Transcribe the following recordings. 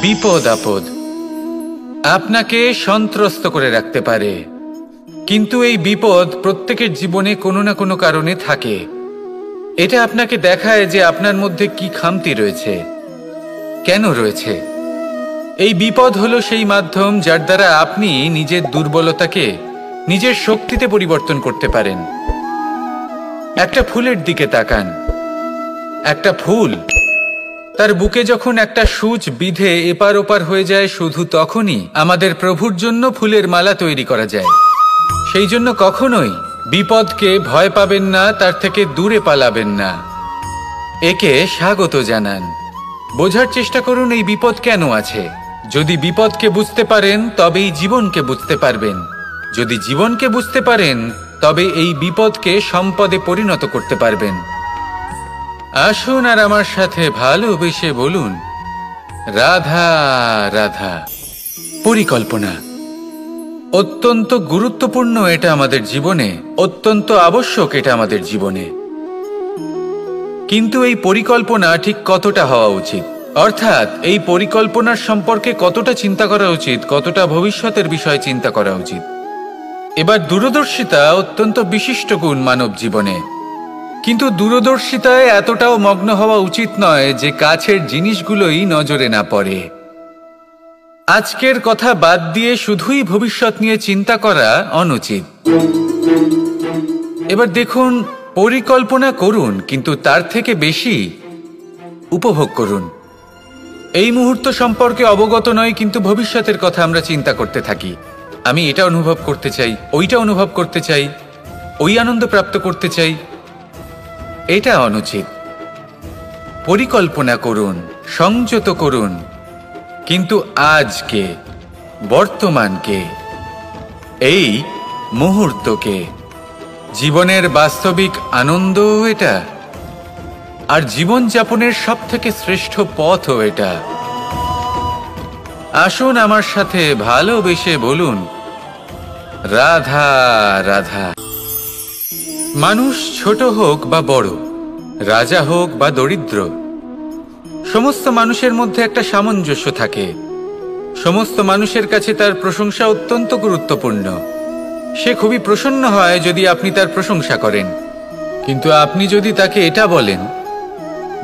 বিপদ আপদ আপনাকে সন্ত্রস্ত করে রাখতে পারে, কিন্তু এই বিপদ প্রত্যেকের জীবনে কোনো না কোনো কারণে থাকে। এটা আপনাকে দেখায় যে আপনার মধ্যে কি খামতি রয়েছে, কেন রয়েছে। এই বিপদ হলো সেই মাধ্যম যার দ্বারা আপনি নিজের দুর্বলতাকে নিজের শক্তিতে পরিবর্তন করতে পারেন। একটা ফুলের দিকে তাকান। একটা ফুল, তার বুকে যখন একটা সূচ বিঁধে এপার ওপার হয়ে যায়, শুধু তখনই আমাদের প্রভুর জন্য ফুলের মালা তৈরি করা যায়। সেই জন্য কখনোই বিপদকে ভয় পাবেন না, তার থেকে দূরে পালাবেন না, একে স্বাগত জানান। বোঝার চেষ্টা করুন এই বিপদ কেন আছে। যদি বিপদকে বুঝতে পারেন তবেই জীবনকে বুঝতে পারবেন। যদি জীবনকে বুঝতে পারেন তবে এই বিপদকে সম্পদে পরিণত করতে পারবেন। আসুন আর আমার সাথে ভালোবেসে বলুন, রাধা রাধা। পরিকল্পনা অত্যন্ত গুরুত্বপূর্ণ, এটা আমাদের জীবনে অত্যন্ত আবশ্যক, এটা আমাদের জীবনে। কিন্তু এই পরিকল্পনা ঠিক কতটা হওয়া উচিত, অর্থাৎ এই পরিকল্পনার সম্পর্কে কতটা চিন্তা করা উচিত, কতটা ভবিষ্যতের বিষয়ে চিন্তা করা উচিত। এবার দূরদর্শিতা অত্যন্ত বিশিষ্ট গুণ মানব জীবনে, কিন্তু দূরদর্শিতায় এতটাও মগ্ন হওয়া উচিত নয় যে কাছের জিনিসগুলোই নজরে না পড়ে। আজকের কথা বাদ দিয়ে শুধুই ভবিষ্যৎ নিয়ে চিন্তা করা অনুচিত। এবার দেখুন, পরিকল্পনা করুন, কিন্তু তার থেকে বেশি উপভোগ করুন। এই মুহূর্ত সম্পর্কে অবগত নয়, কিন্তু ভবিষ্যতের কথা আমরা চিন্তা করতে থাকি। আমি এটা অনুভব করতে চাই, ওইটা অনুভব করতে চাই, ওই আনন্দ প্রাপ্ত করতে চাই। এটা অনুচিত। পরিকল্পনা করুন, সংযত করুন, কিন্তু আজকে, বর্তমানকে, এই মুহূর্তকে, জীবনের বাস্তবিক আনন্দ এটা, আর জীবনযাপনের সবথেকে শ্রেষ্ঠ পথও এটা। আসুন আমার সাথে ভালোবেসে বলুন, রাধা রাধা। মানুষ ছোট হোক বা বড়, রাজা হোক বা দরিদ্র, সমস্ত মানুষের মধ্যে একটা সামঞ্জস্য থাকে। সমস্ত মানুষের কাছে তার প্রশংসা অত্যন্ত গুরুত্বপূর্ণ। সে খুবই প্রসন্ন হয় যদি আপনি তার প্রশংসা করেন, কিন্তু আপনি যদি তাকে এটা বলেন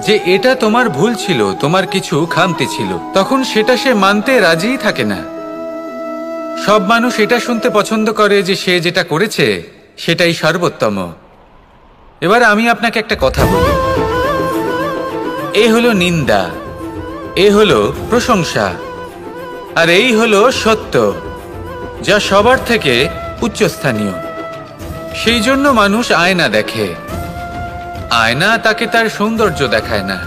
যে এটা তোমার ভুল ছিল, তোমার কিছু খামতি ছিল, তখন সেটা সে মানতে রাজিই থাকে না। সব মানুষ এটা শুনতে পছন্দ করে যে সে যেটা করেছে সেটাই সর্বোত্তম। এবার আমি আপনাকে একটা কথা বলি, এ হলো নিন্দা, এ হলো প্রশংসা, আর এই হলো সত্য, যা সবার থেকে উচ্চস্থানীয়। সেই জন্য মানুষ আয়না দেখে। আয়না তাকে তার সৌন্দর্য দেখায় না,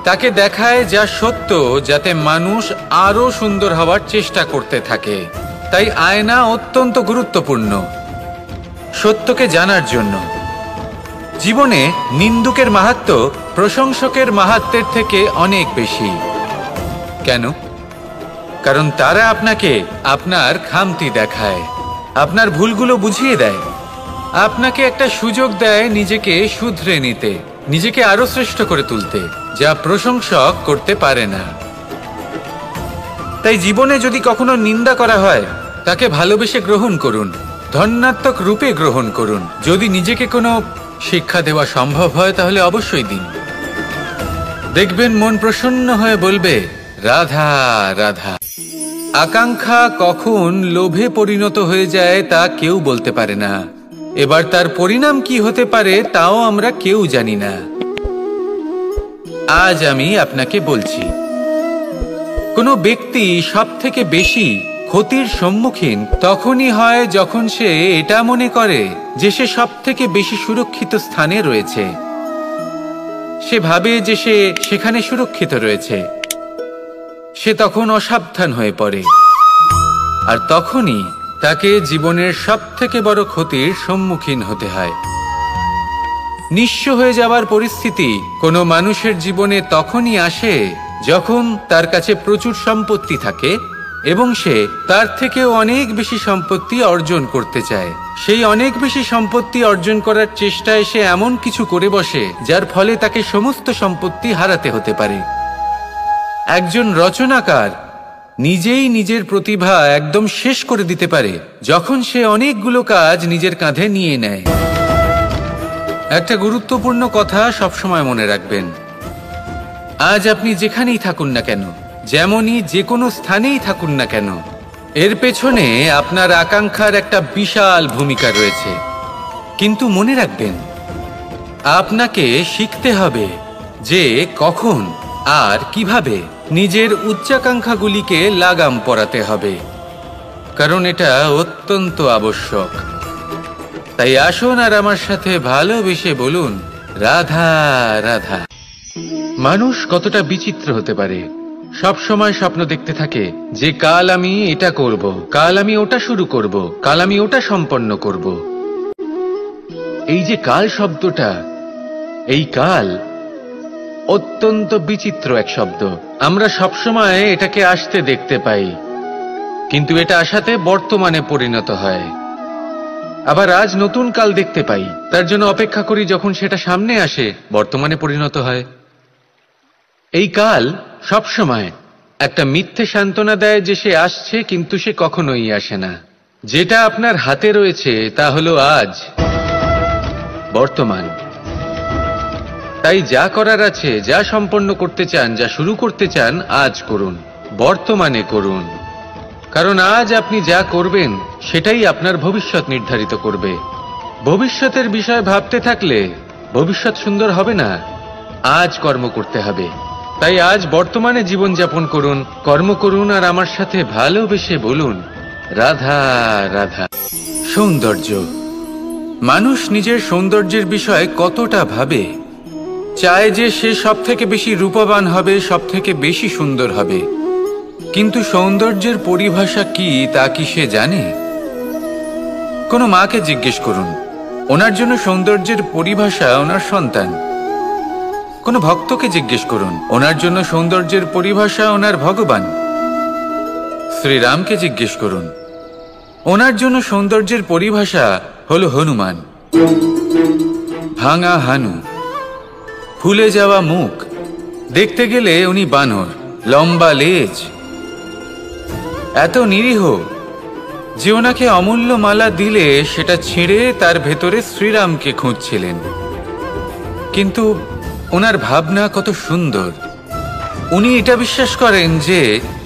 তাকে দেখায় যা সত্য, যাতে মানুষ আরো সুন্দর হওয়ার চেষ্টা করতে থাকে। তাই আয়না অত্যন্ত গুরুত্বপূর্ণ সত্যকে জানার জন্য। জীবনে নিন্দুকের মাহাত্ম্য প্রশংসকের মাহাত্ম্যের থেকে অনেক বেশি। কেন? কারণ তারা আপনাকে আপনার খামতি দেখায়, আপনার ভুলগুলো বুঝিয়ে দেয়, আপনাকে একটা সুযোগ দেয় নিজেকে শুধরে নিতে, নিজেকে আরো শ্রেষ্ঠ করে তুলতে, যা প্রশংসক করতে পারে না। তাই জীবনে যদি কখনো নিন্দা করা হয়, তাকে ভালোবেসে গ্রহণ করুন, ধন্যাত্মক রূপে গ্রহণ করুন। যদি নিজেকে কোনো শিক্ষা দেওয়া সম্ভব হয় তাহলে অবশ্যই দিন। দেখবেন মন প্রসন্ন হয়ে বলবে, রাধা রাধা। আকাঙ্ক্ষা কখন লোভে পরিণত হয়ে যায় তা কেউ বলতে পারে না। এবার তার পরিণাম কি হতে পারে তাও আমরা কেউ জানি না। আজ আমি আপনাকে বলছি, কোনো ব্যক্তি সব থেকে বেশি ক্ষতির সম্মুখীন তখনই হয় যখন সে এটা মনে করে যে সে সব থেকে বেশি সুরক্ষিত স্থানে রয়েছে। সে ভাবে যে সে সেখানে সুরক্ষিত রয়েছে। সে তখন অসাবধান হয়ে পড়ে, আর তখনই তাকে জীবনের সব থেকে বড় ক্ষতির সম্মুখীন হতে হয়। নিঃস্ব হয়ে যাওয়ার পরিস্থিতি কোনো মানুষের জীবনে তখনই আসে যখন তার কাছে প্রচুর সম্পত্তি থাকে এবং সে তার থেকেও অনেক বেশি সম্পত্তি অর্জন করতে চায়। সেই অনেক বেশি সম্পত্তি অর্জন করার চেষ্টায় সে এমন কিছু করে বসে যার ফলে তাকে সমস্ত সম্পত্তি হারাতে হতে পারে। একজন রচনাকার নিজেই নিজের প্রতিভা একদম শেষ করে দিতে পারে যখন সে অনেকগুলো কাজ নিজের কাঁধে নিয়ে নেয়। একটা গুরুত্বপূর্ণ কথা সবসময় মনে রাখবেন, আজ আপনি যেখানেই থাকুন না কেন, যেমনই যে কোনো স্থানেই থাকুন না কেন, এর পেছনে আপনার আকাঙ্ক্ষার একটা বিশাল ভূমিকা রয়েছে। কিন্তু মনে রাখবেন, আপনাকে শিখতে হবে যে কখন আর কিভাবে নিজের উচ্চাকাঙ্ক্ষাগুলিকে লাগাম পরাতে হবে, কারণ এটা অত্যন্ত আবশ্যক। তাই আসুন আর আমার সাথে ভালোবেসে বলুন, রাধা রাধা। মানুষ কতটা বিচিত্র হতে পারে, সব সময় স্বপ্ন দেখতে থাকে যে কাল আমি এটা করব, কাল আমি ওটা শুরু করব, কাল আমি ওটা সম্পন্ন করব। এই যে কাল শব্দটা, এই কাল অত্যন্ত বিচিত্র এক শব্দ। আমরা সবসময় এটাকে আসতে দেখতে পাই, কিন্তু এটা আসাতে বর্তমানে পরিণত হয়। আবার আজ নতুন কাল দেখতে পাই, তার জন্য অপেক্ষা করি, যখন সেটা সামনে আসে বর্তমানে পরিণত হয়। এই কাল সবসময় একটা মিথ্যে সান্ত্বনা দেয় যে সে আসছে, কিন্তু সে কখনোই আসে না। যেটা আপনার হাতে রয়েছে তা হলো আজ, বর্তমান। তাই যা করার আছে, যা সম্পন্ন করতে চান, যা শুরু করতে চান, আজ করুন, বর্তমানে করুন। কারণ আজ আপনি যা করবেন সেটাই আপনার ভবিষ্যৎ নির্ধারিত করবে। ভবিষ্যতের বিষয় ভাবতে থাকলে ভবিষ্যৎ সুন্দর হবে না। আজ কর্ম করতে হবে। তাই আজ বর্তমানে জীবনযাপন করুন, কর্ম করুন, আর আমার সাথে ভালোবেসে বলুন, রাধা রাধা। সৌন্দর্য। মানুষ নিজের সৌন্দর্যের বিষয়ে কতটা ভাবে, চায় যে সে সব থেকে বেশি রূপবান হবে, সব থেকে বেশি সুন্দর হবে। কিন্তু সৌন্দর্যের পরিভাষা কি তা কি সে জানে? কোনো মাকে জিজ্ঞেস করুন, ওনার জন্য সৌন্দর্যের পরিভাষা ওনার সন্তান। কোনো ভক্তকে জিজ্ঞেস করুন, ওনার জন্য সৌন্দর্যের পরিভাষা ওনার ভগবান। শ্রীরামকে জিজ্ঞেস করুন, ওনার জন্য সৌন্দর্যের পরিভাষা হলো হনুমান। ভাঙা হানু, ফুলে যাওয়া মুখ, দেখতে গেলে উনি বানর, লম্বা লেজ, এত নিরীহ যে ওনাকে অমূল্য মালা দিলে সেটা ছিঁড়ে তার ভেতরে শ্রীরামকে খুঁজছিলেন। কিন্তু ওনার ভাবনা কত সুন্দর। উনি এটা বিশ্বাস করেন যে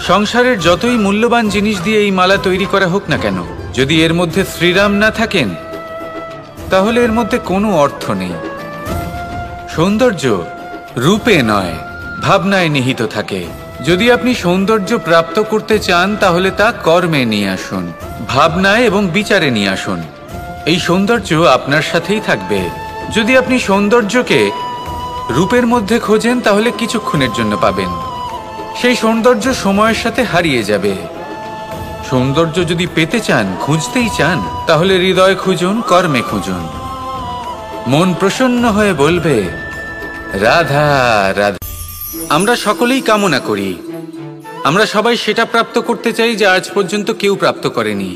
সংসারের যতই মূল্যবান জিনিস দিয়ে এই মালা তৈরি করা হোক না কেন, যদি এর মধ্যে শ্রীরাম না থাকেন তাহলে এর মধ্যে কোনো অর্থ নেই। সৌন্দর্য রূপে নয়, ভাবনায় নিহিত থাকে। যদি আপনি সৌন্দর্য প্রাপ্ত করতে চান তাহলে তা কর্মে নিয়ে আসুন, ভাবনায় এবং বিচারে নিয়ে আসুন। এই সৌন্দর্য আপনার সাথেই থাকবে। যদি আপনি সৌন্দর্যকে রূপের মধ্যে খোঁজেন তাহলে কিছুক্ষণের জন্য পাবেন, সেই সৌন্দর্য সময়ের সাথে হারিয়ে যাবে। সৌন্দর্য যদি পেতে চান, খুঁজতেই চান, তাহলে হৃদয় খুঁজুন, কর্মে খুঁজুন। মন প্রসন্ন হয়ে বলবে, রাধা রাধা। আমরা সকলেই কামনা করি, আমরা সবাই সেটা প্রাপ্ত করতে চাই যা আজ পর্যন্ত কেউ প্রাপ্ত করেনি,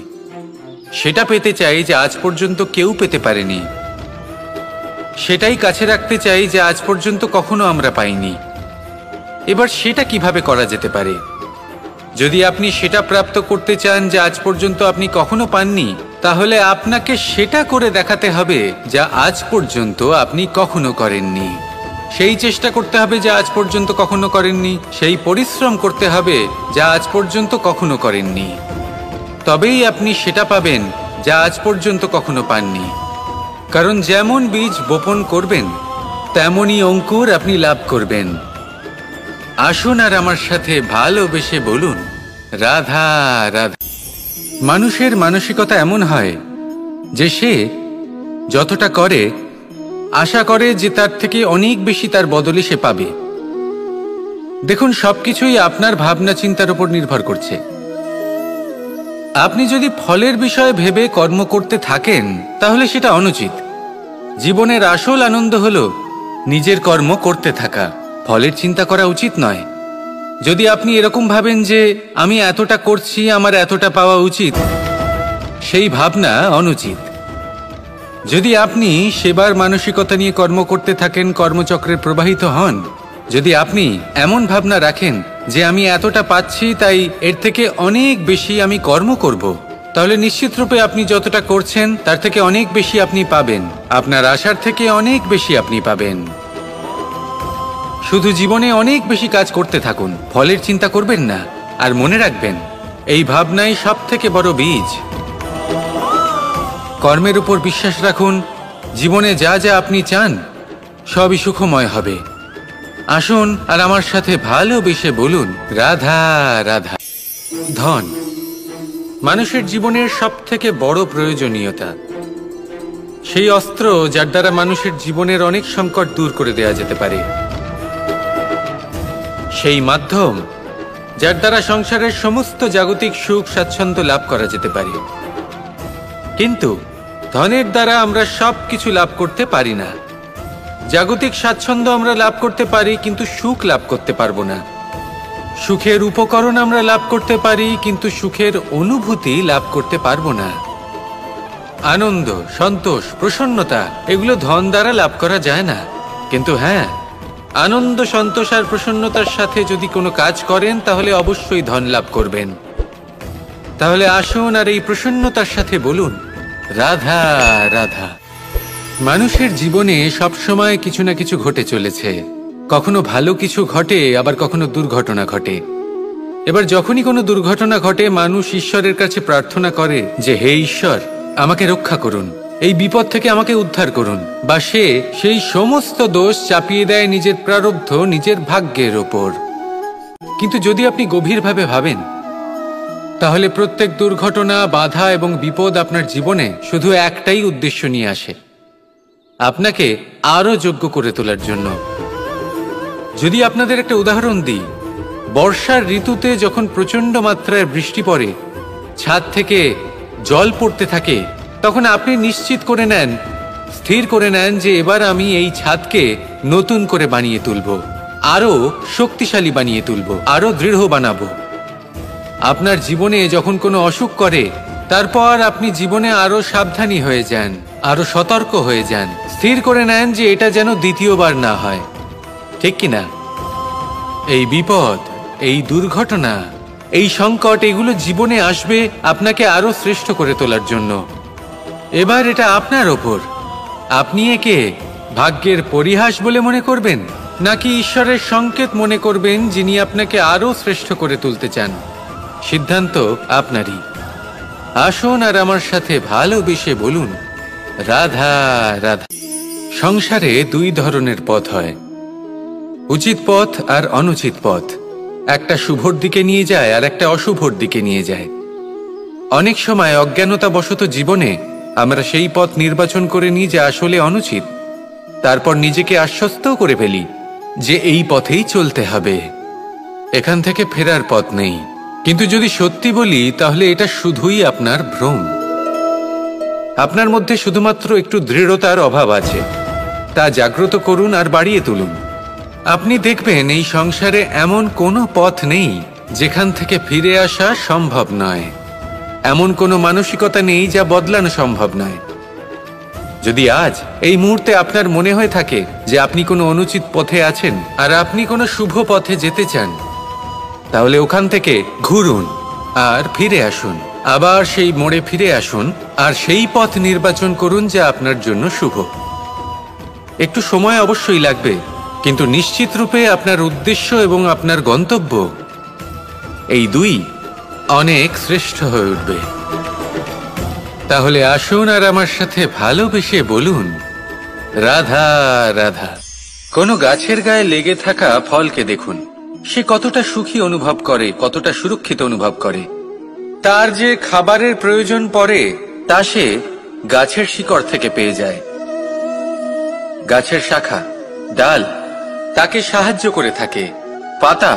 সেটা পেতে চাই যা আজ পর্যন্ত কেউ পেতে পারেনি, সেটাই কাছে রাখতে চাই যা আজ পর্যন্ত কখনো আমরা পাইনি। এবার সেটা কিভাবে করা যেতে পারে? যদি আপনি সেটা প্রাপ্ত করতে চান যা আজ পর্যন্ত আপনি কখনো পাননি, তাহলে আপনাকে সেটা করে দেখাতে হবে যা আজ পর্যন্ত আপনি কখনো করেননি। সেই চেষ্টা করতে হবে যা আজ পর্যন্ত কখনো করেননি, সেই পরিশ্রম করতে হবে যা আজ পর্যন্ত কখনো করেননি। তবেই আপনি সেটা পাবেন যা আজ পর্যন্ত কখনো পাননি। কারণ যেমন বীজ বপন করবেন তেমনই অঙ্কুর আপনি লাভ করবেন। আসুন আর আমার সাথে ভালোবেসে বলুন, রাধা রাধা। মানুষের মানসিকতা এমন হয় যে সে যতটা করে আশা করে যে তার থেকে অনেক বেশি তার বদলে সে পাবে। দেখুন, সবকিছুই আপনার ভাবনা চিন্তার উপর নির্ভর করছে। আপনি যদি ফলের বিষয়ে ভেবে কর্ম করতে থাকেন তাহলে সেটা অনুচিত। জীবনের আসল আনন্দ হলো নিজের কর্ম করতে থাকা, ফলের চিন্তা করা উচিত নয়। যদি আপনি এরকম ভাবেন যে আমি এতটা করছি, আমার এতটা পাওয়া উচিত, সেই ভাবনা অনুচিত। যদি আপনি সেবার মানসিকতা নিয়ে কর্ম করতে থাকেন, কর্মচক্রে প্রবাহিত হন, যদি আপনি এমন ভাবনা রাখেন যে আমি এতটা পাচ্ছি, তাই এর থেকে অনেক বেশি আমি কর্ম করব, তাহলে নিশ্চিত রূপে আপনি যতটা করছেন তার থেকে অনেক বেশি আপনি পাবেন। আপনার আশার থেকে অনেক বেশি আপনি পাবেন। শুধু জীবনে অনেক বেশি কাজ করতে থাকুন, ফলের চিন্তা করবেন না। আর মনে রাখবেন, এই ভাবনাই সব থেকে বড় বীজ। কর্মের উপর বিশ্বাস রাখুন। জীবনে যা যা আপনি চান সবই সুখময় হবে। আসুন আর আমার সাথে ভালোবেসে বলুন, রাধা রাধা। ধন মানুষের জীবনের সব থেকে বড় প্রয়োজনীয়তা, সেই অস্ত্র যার দ্বারা মানুষের জীবনের অনেক সংকট দূর করে দেওয়া যেতে পারে, সেই মাধ্যম যার দ্বারা সংসারের সমস্ত জাগতিক সুখ স্বাচ্ছন্দ্য লাভ করা যেতে পারে। কিন্তু ধনের দ্বারা আমরা সব কিছু লাভ করতে পারি না। জাগতিক স্বাচ্ছন্দ্য আমরা লাভ করতে পারি, কিন্তু সুখ লাভ করতে পারবো না। সুখের উপকরণ আমরা লাভ করতে পারি, কিন্তু সুখের অনুভূতি লাভ করতে পারবো না। আনন্দ, সন্তোষ, প্রসন্নতা এগুলো ধন দ্বারা লাভ করা যায় না। কিন্তু হ্যাঁ, আনন্দ, সন্তোষ আর প্রসন্নতার সাথে যদি কোনো কাজ করেন তাহলে অবশ্যই ধন লাভ করবেন। তাহলে আসুন আর এই প্রসন্নতার সাথে বলুন, রাধা রাধা। মানুষের জীবনে সবসময় কিছু না কিছু ঘটে চলেছে। কখনো ভালো কিছু ঘটে, আবার কখনো দুর্ঘটনা ঘটে। এবার যখনই কোনো দুর্ঘটনা ঘটে, মানুষ ঈশ্বরের কাছে প্রার্থনা করে যে, হে ঈশ্বর, আমাকে রক্ষা করুন, এই বিপদ থেকে আমাকে উদ্ধার করুন। বা সে সেই সমস্ত দোষ চাপিয়ে দেয় নিজের প্রারব্ধ, নিজের ভাগ্যের ওপর। কিন্তু যদি আপনি গভীরভাবে ভাবেন, তাহলে প্রত্যেক দুর্ঘটনা, বাধা এবং বিপদ আপনার জীবনে শুধু একটাই উদ্দেশ্য নিয়ে আসে, আপনাকে আরো যোগ্য করে তোলার জন্য। যদি আপনাদের একটা উদাহরণ দিই, বর্ষার ঋতুতে যখন প্রচন্ড মাত্রায় বৃষ্টি পড়ে, ছাদ থেকে জল পড়তে থাকে, তখন আপনি নিশ্চিত করে নেন, স্থির করে নেন যে এবার আমি এই ছাদকে নতুন করে বানিয়ে তুলব, আরো শক্তিশালী বানিয়ে তুলব, আরো দৃঢ় বানাবো। আপনার জীবনে যখন কোনো অসুখ করে, তারপর আপনি জীবনে আরো সাবধানী হয়ে যান, আরো সতর্ক হয়ে যান, স্থির করে নেন যে এটা যেন দ্বিতীয়বার না হয়। ঠিক কিনা? এই বিপদ, এই দুর্ঘটনা, এই সংকট, এগুলো জীবনে আসবে আপনাকে আরো শ্রেষ্ঠ করে তোলার জন্য। এবার এটা আপনার ওপর। আপনি একে ভাগ্যের পরিহাস বলে মনে করবেন, নাকি ঈশ্বরের সংকেত মনে করবেন, যিনি আপনাকে আরো শ্রেষ্ঠ করে তুলতে চান। সিদ্ধান্ত আপনারই। আসুন আর আমার সাথে ভালোবেসে বলুন, রাধা রাধা। সংসারে দুই ধরনের পথ হয়, উচিত পথ আর অনুচিত পথ। একটা শুভর দিকে নিয়ে যায় আর একটা অশুভর দিকে নিয়ে যায়। অনেক সময় অজ্ঞানতাবশত জীবনে আমরা সেই পথ নির্বাচন করে নিই যা আসলে অনুচিত। তারপর নিজেকে আশ্বস্তও করে ফেলি যে এই পথেই চলতে হবে, এখান থেকে ফেরার পথ নেই। কিন্তু যদি সত্যি বলি, তাহলে এটা শুধুই আপনার ভ্রম। আপনার মধ্যে শুধুমাত্র একটু দৃঢ়তার অভাব আছে, তা জাগ্রত করুন আর বাড়িয়ে তুলুন। আপনি দেখবেন এই সংসারে এমন কোনো পথ নেই যেখান থেকে ফিরে আসা সম্ভব নয়। এমন কোনো মানসিকতা নেই যা বদলানো সম্ভব নয়। যদি আজ এই মুহূর্তে আপনার মনে হয়ে থাকে যে আপনি কোনো অনুচিত পথে আছেন আর আপনি কোনো শুভ পথে যেতে চান, তাহলে ওখান থেকে ঘুরুন আর ফিরে আসুন, আবার সেই মোড়ে ফিরে আসুন আর সেই পথ নির্বাচন করুন যা আপনার জন্য শুভ। একটু সময় অবশ্যই লাগবে, কিন্তু নিশ্চিত রূপে আপনার উদ্দেশ্য এবং আপনার গন্তব্য এই দুই অনেক শ্রেষ্ঠ হয়ে উঠবে। তাহলে আসুন আর আমার সাথে ভালোবেসে বলুন, রাধা রাধা। কোনো গাছের গায়ে লেগে থাকা ফলকে দেখুন, সে কতটা সুখী অনুভব করে, কতটা সুরক্ষিত অনুভব করে। তার যে খাবারের প্রয়োজন পড়ে তা সে গাছের শিকড় থেকে পেয়ে যায়। গাছের শাখা, ডাল তাকে সাহায্য করে থাকে, পাতা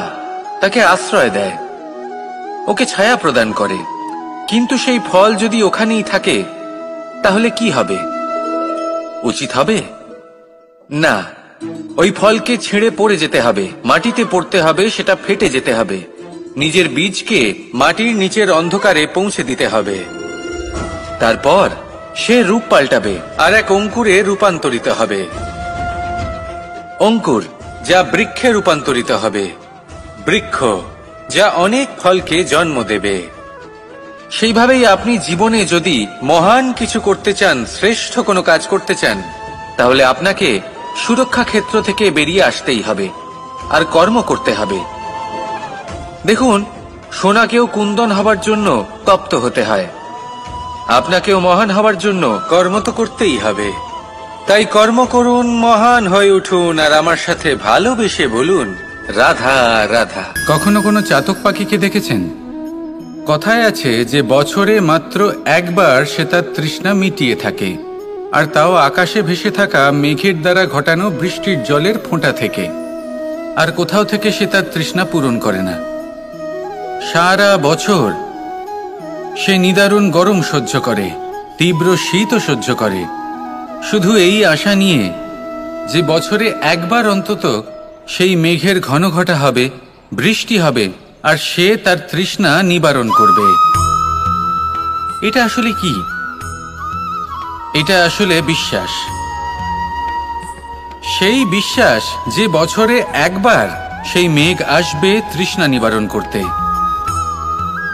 তাকে আশ্রয় দেয়, ওকে ছায়া প্রদান করে। কিন্তু সেই ফল যদি ওখানেই থাকে, তাহলে কি হবে? উচিত হবে না। ওই ফলকে ছেড়ে পড়ে যেতে হবে, মাটিতে পড়তে হবে, সেটা ফেটে যেতে হবে, নিজের বীজকে মাটির নিচের অন্ধকারে পৌঁছে দিতে হবে। তারপর সে রূপ পাল্টাবে আর এক অঙ্কুরে রূপান্তরিত হবে। অঙ্কুর যা বৃক্ষে রূপান্তরিত হবে, বৃক্ষ, যা অনেক ফলকে জন্ম দেবে। সেইভাবেই আপনি জীবনে যদি মহান কিছু করতে চান, শ্রেষ্ঠ কোনো কাজ করতে চান, তাহলে আপনাকে সুরক্ষা ক্ষেত্র থেকে বেরিয়ে আসতেই হবে আর কর্ম করতে হবে। দেখুন, সোনাকেও কুন্দন হবার জন্য তপ্ত হতে হয়। আপনাকেও মহান হবার জন্য কর্ম তো করতেই হবে। তাই কর্ম করুন, মহান হয়ে উঠুন, আর আমার সাথে ভালোবেসে বলুন, রাধা রাধা। কখনো কোনো চাতক পাখিকে দেখেছেন? কথায় আছে যে বছরে মাত্র একবার সে তার তৃষ্ণা মিটিয়ে থাকে, আর তাও আকাশে ভেসে থাকা মেঘের দ্বারা ঘটানো বৃষ্টির জলের ফোঁটা থেকে। আর কোথাও থেকে সে তার তৃষ্ণা পূরণ করে না। সারা বছর সে নিদারুণ গরম সহ্য করে, তীব্র শীতও সহ্য করে, শুধু এই আশা নিয়ে যে বছরে একবার অন্তত সেই মেঘের ঘন ঘটা হবে, বৃষ্টি হবে, আর সে তার তৃষ্ণা নিবারণ করবে। এটা আসলে কি? এটা আসলে বিশ্বাস। সেই বিশ্বাস যে বছরে একবার সেই মেঘ আসবে তৃষ্ণা নিবারণ করতে।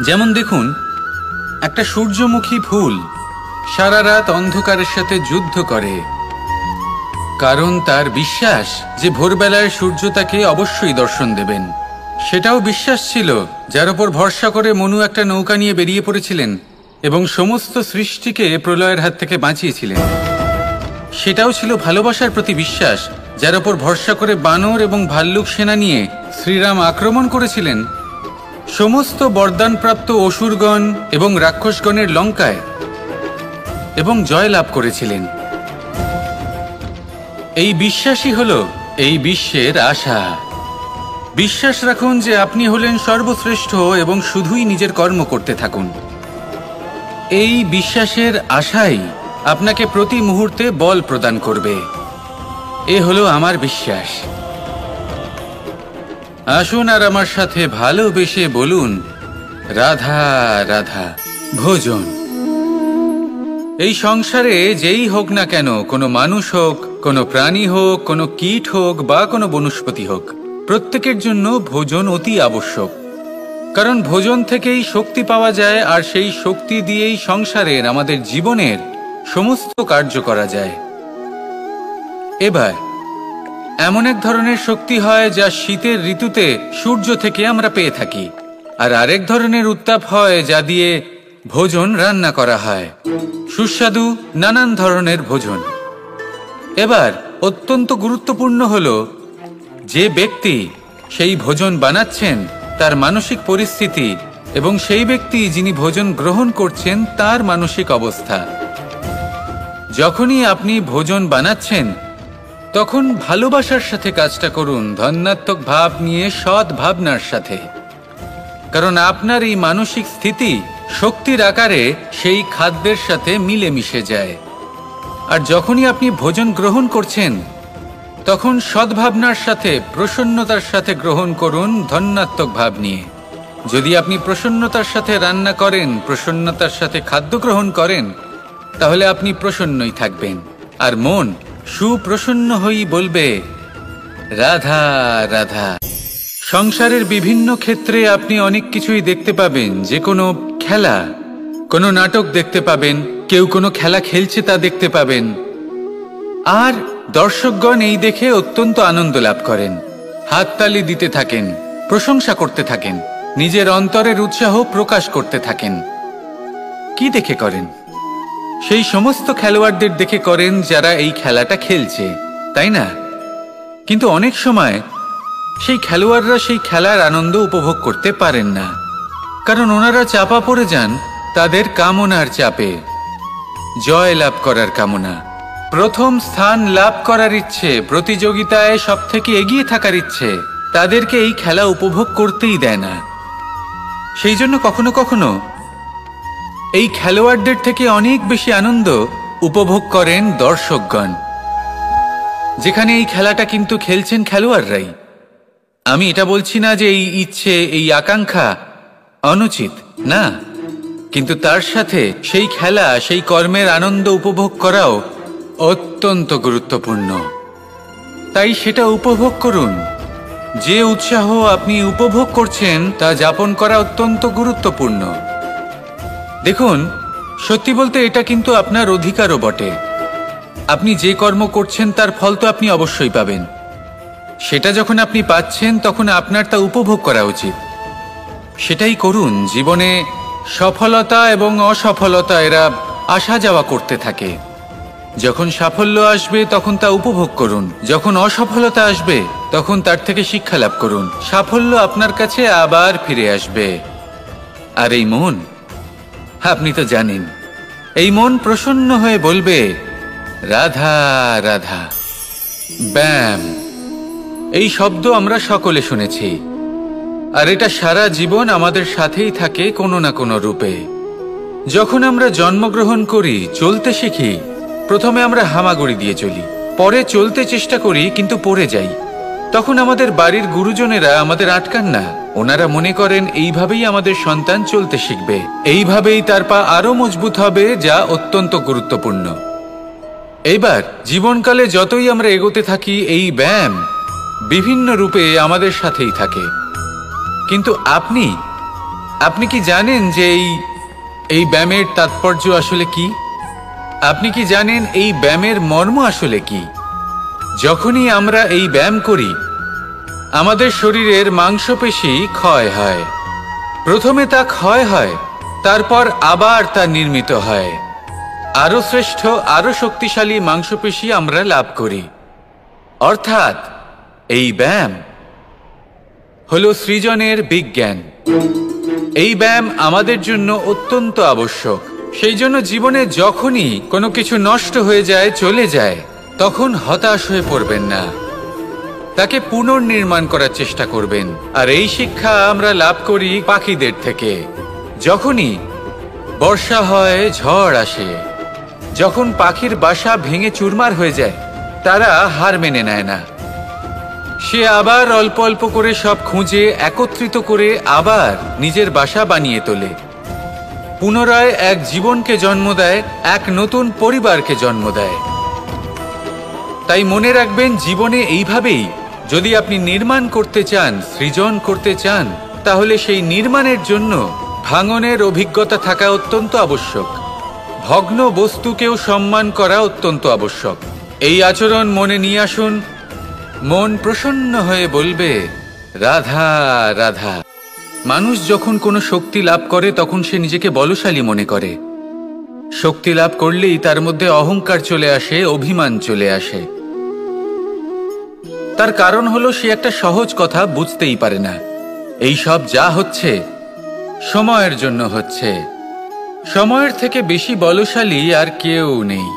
যেমন দেখুন, একটা সূর্যমুখী ফুল সারা রাত অন্ধকারের সাথে যুদ্ধ করে, কারণ তার বিশ্বাস যে ভোরবেলায় সূর্য তাকে অবশ্যই দর্শন দেবেন। সেটাও বিশ্বাস ছিল যার উপর ভরসা করে মনু একটা নৌকা নিয়ে বেরিয়ে পড়েছিলেন এবং সমস্ত সৃষ্টিকে প্রলয়ের হাত থেকে বাঁচিয়েছিলেন। সেটাও ছিল ভালোবাসার প্রতি বিশ্বাস, যার উপর ভরসা করে বানর এবং ভাল্লুক সেনা নিয়ে শ্রীরাম আক্রমণ করেছিলেন সমস্ত বরদানপ্রাপ্ত অসুরগণ এবং রাক্ষসগণের লঙ্কায় এবং জয় লাভ করেছিলেন। এই বিশ্বাসই হল এই বিশ্বের আশা। বিশ্বাস রাখুন যে আপনি হলেন সর্বশ্রেষ্ঠ এবং শুধুই নিজের কর্ম করতে থাকুন। এই বিশ্বাসের আশাই আপনাকে প্রতি মুহূর্তে বল প্রদান করবে। এ হলো আমার বিশ্বাস। আসুন আর আমার সাথে ভালোবেসে বলুন, রাধা রাধা। ভোজন। এই সংসারে যেই হোক না কেন, কোনো মানুষ হোক, কোনো প্রাণী হোক, কোনো কীট হোক বা কোনো বনস্পতি হোক, প্রত্যেকের জন্য ভোজন অতি আবশ্যক। কারণ ভোজন থেকেই শক্তি পাওয়া যায়, আর সেই শক্তি দিয়েই সংসারের, আমাদের জীবনের সমস্ত কার্য করা যায়। এবার এমন এক ধরনের শক্তি হয় যা শীতের ঋতুতে সূর্য থেকে আমরা পেয়ে থাকি, আর আরেক ধরনের উত্তাপ হয় যা দিয়ে ভোজন রান্না করা হয়, সুস্বাদু নানান ধরনের ভোজন। এবার অত্যন্ত গুরুত্বপূর্ণ হলো যে ব্যক্তি সেই ভোজন বানাচ্ছেন তার মানসিক পরিস্থিতি এবং সেই ব্যক্তি যিনি ভোজন গ্রহণ করছেন তার মানসিক অবস্থা। যখনই আপনি ভোজন বানাচ্ছেন তখন ভালোবাসার সাথে কাজটা করুন, ধন্যাত্মক ভাব নিয়ে, সৎ ভাবনার সাথে। কারণ আপনার এই মানসিক স্থিতি শক্তির আকারে সেই খাদ্যের সাথে মিলে মিশে যায়। আর যখনই আপনি ভোজন গ্রহণ করছেন তখন সদ্ভাবনার সাথে, প্রসন্নতার সাথে গ্রহণ করুন, ধন্যাত্মক ভাব নিয়ে। যদি আপনি প্রসন্নতার সাথে রান্না করেন, প্রসন্নতার সাথে খাদ্য গ্রহণ করেন, তাহলে আপনি প্রসন্নই থাকবেন, আর মন সুপ্রসন্ন হয়েই বলবে, রাধা রাধা। সংসারের বিভিন্ন ক্ষেত্রে আপনি অনেক কিছুই দেখতে পাবেন। যে কোনো খেলা, কোনো নাটক দেখতে পাবেন, কেউ কোনো খেলা খেলছে তা দেখতে পাবেন, আর দর্শকগণ এই দেখে অত্যন্ত আনন্দ লাভ করেন, হাততালি দিতে থাকেন, প্রশংসা করতে থাকেন, নিজের অন্তরের উৎসাহ প্রকাশ করতে থাকেন। কি দেখে করেন? সেই সমস্ত খেলোয়াড়দের দেখে করেন যারা এই খেলাটা খেলছে, তাই না? কিন্তু অনেক সময় সেই খেলোয়াড়রা সেই খেলার আনন্দ উপভোগ করতে পারেন না, কারণ ওনারা চাপা পড়ে যান তাদের কামনার চাপে। জয় লাভ করার কামনা, প্রথম স্থান লাভ করার ইচ্ছে, প্রতিযোগিতায় সব থেকে এগিয়ে থাকার ইচ্ছে তাদেরকে এই খেলা উপভোগ করতেই দেয় না। সেই জন্য কখনো কখনো এই খেলোয়াড়দের থেকে অনেক বেশি আনন্দ উপভোগ করেন দর্শকগণ, যেখানে এই খেলাটা কিন্তু খেলছেন খেলোয়াড়রাই। আমি এটা বলছি না যে এই ইচ্ছে, এই আকাঙ্ক্ষা অনুচিত না, কিন্তু তার সাথে সেই খেলা, সেই কর্মের আনন্দ উপভোগ করাও অত্যন্ত গুরুত্বপূর্ণ। তাই সেটা উপভোগ করুন, যে উৎসাহ আপনি উপভোগ করছেন তা যাপন করা অত্যন্ত গুরুত্বপূর্ণ। দেখুন, সত্যি বলতে এটা কিন্তু আপনার অধিকারও বটে। আপনি যে কর্ম করছেন তার ফল তো আপনি অবশ্যই পাবেন। সেটা যখন আপনি পাচ্ছেন তখন আপনার তা উপভোগ করা উচিত। সেটাই করুন। জীবনে সফলতা এবং অসফলতা এরা আসা যাওয়া করতে থাকে। যখন সাফল্য আসবে তখন তা উপভোগ করুন, যখন অসফলতা আসবে তখন তার থেকে শিক্ষা লাভ করুন। সাফল্য আপনার কাছে আবার ফিরে আসবে। আর এই মন, আপনি তো জানেন, এই মন প্রসন্ন হয়ে বলবে রাধা রাধা। ব্যায়াম, এই শব্দ আমরা সকলে শুনেছি, আর এটা সারা জীবন আমাদের সাথেই থাকে কোনো না কোনো রূপে। যখন আমরা জন্মগ্রহণ করি, চলতে শিখি, প্রথমে আমরা হামাগুড়ি দিয়ে চলি, পরে চলতে চেষ্টা করি কিন্তু পড়ে যাই। তখন আমাদের বাড়ির গুরুজনেরা আমাদের আটকান না। ওনারা মনে করেন এইভাবেই আমাদের সন্তান চলতে শিখবে, এইভাবেই তার পা আরো মজবুত হবে, যা অত্যন্ত গুরুত্বপূর্ণ। এইবার জীবনকালে যতই আমরা এগোতে থাকি, এই ব্যায়াম বিভিন্ন রূপে আমাদের সাথেই থাকে। কিন্তু আপনি কি জানেন যে এই ব্যায়ামের তাৎপর্য আসলে কি? আপনি কি জানেন এই ব্যায়ামের মর্ম আসলে কি? যখনই আমরা এই ব্যায়াম করি, আমাদের শরীরের মাংসপেশি ক্ষয় হয়। প্রথমে তা ক্ষয় হয়, তারপর আবার তা নির্মিত হয়। আরো শ্রেষ্ঠ, আরো শক্তিশালী মাংসপেশি আমরা লাভ করি। অর্থাৎ এই ব্যায়াম হলো সৃজনের বিজ্ঞান। এই ব্যায়াম আমাদের জন্য অত্যন্ত আবশ্যক। সেই জন্য জীবনে যখনই কোনো কিছু নষ্ট হয়ে যায়, চলে যায়, তখন হতাশ হয়ে পড়বেন না, তাকে পুনর্নির্মাণ করার চেষ্টা করবেন। আর এই শিক্ষা আমরা লাভ করি পাখিদের থেকে। যখনই বর্ষা হয়, ঝড় আসে, যখন পাখির বাসা ভেঙে চুরমার হয়ে যায়, তারা হার মেনে নেয় না। সে আবার অল্প অল্প করে সব খুঁজে একত্রিত করে আবার নিজের বাসা বানিয়ে তোলে। পুনরায় এক জীবনকে জন্ম দেয়, এক নতুন পরিবারকে জন্ম দেয়। তাই মনে রাখবেন, জীবনে এইভাবেই যদি আপনি নির্মাণ করতে চান, সৃজন করতে চান, তাহলে সেই নির্মাণের জন্য ভাঙনের অভিজ্ঞতা থাকা অত্যন্ত আবশ্যক। ভগ্ন বস্তুকেও সম্মান করা অত্যন্ত আবশ্যক। এই আচরণ মনে নিয়ে আসুন। মন প্রসন্ন হয়ে বলবে রাধা রাধা। মানুষ যখন কোনো শক্তি লাভ করে তখন সে নিজেকে বলশালী মনে করে। শক্তি লাভ করলেই তার মধ্যে অহংকার চলে আসে, অভিমান চলে আসে। তার কারণ হলো সে একটা সহজ কথা বুঝতেই পারে না। এই সব যা হচ্ছে সময়ের জন্য হচ্ছে। সময়ের থেকে বেশি বলশালী আর কেউ নেই।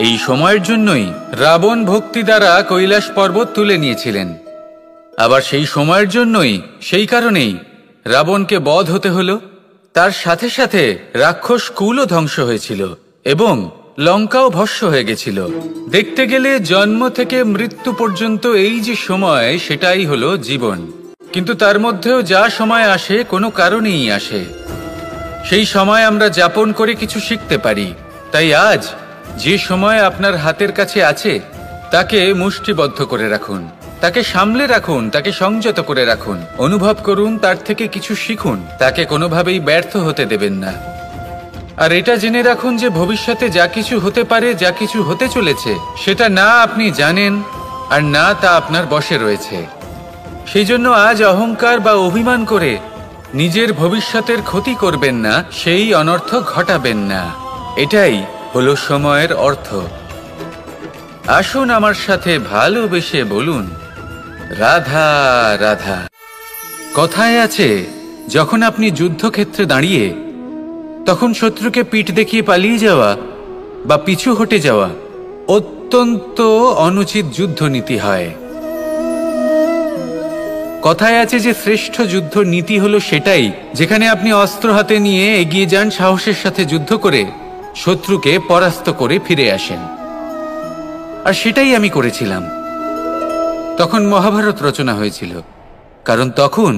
এই সময়ের জন্যই রাবণ ভক্তি দ্বারা কৈলাস পর্বত তুলে নিয়েছিলেন। আবার সেই সময়ের জন্যই, সেই কারণেই রাবণকে বধ হতে হলো। তার সাথে সাথে রাক্ষস কুলও ধ্বংস হয়েছিল এবং লঙ্কাও ভস্ম হয়ে গেছিল। দেখতে গেলে জন্ম থেকে মৃত্যু পর্যন্ত এই যে সময়, সেটাই হলো জীবন। কিন্তু তার মধ্যেও যা সময় আসে কোনো কারণেই আসে। সেই সময় আমরা যাপন করে কিছু শিখতে পারি। তাই আজ যে সময় আপনার হাতের কাছে আছে, তাকে মুষ্টিবদ্ধ করে রাখুন, তাকে সামলে রাখুন, তাকে সংযত করে রাখুন। অনুভব করুন, তার থেকে কিছু শিখুন, তাকে কোনোভাবেই ব্যর্থ হতে দেবেন না। আর এটা জেনে রাখুন যে ভবিষ্যতে যা কিছু হতে পারে, যা কিছু হতে চলেছে, সেটা না আপনি জানেন আর না তা আপনার বশে রয়েছে। সেই জন্য আজ অহংকার বা অভিমান করে নিজের ভবিষ্যতের ক্ষতি করবেন না, সেই অনর্থ ঘটাবেন না। এটাই হলো সময়ের অর্থ। আসুন আমার সাথে ভালোবেসে বলুন রাধা রাধা। কথায় আছে, যখন আপনি যুদ্ধক্ষেত্রে দাঁড়িয়ে, তখন শত্রুকে পিঠ দেখিয়ে পালিয়ে যাওয়া বা পিছু হটে যাওয়া অত্যন্ত অনুচিত যুদ্ধনীতি হয়। কথায় আছে যে শ্রেষ্ঠ যুদ্ধ নীতি হলো সেটাই যেখানে আপনি অস্ত্র হাতে নিয়ে এগিয়ে যান, সাহসের সাথে যুদ্ধ করে শত্রুকে পরাস্ত করে ফিরে আসেন। আর সেটাই আমি করেছিলাম। তখন মহাভারত রচনা হয়েছিল, কারণ তখন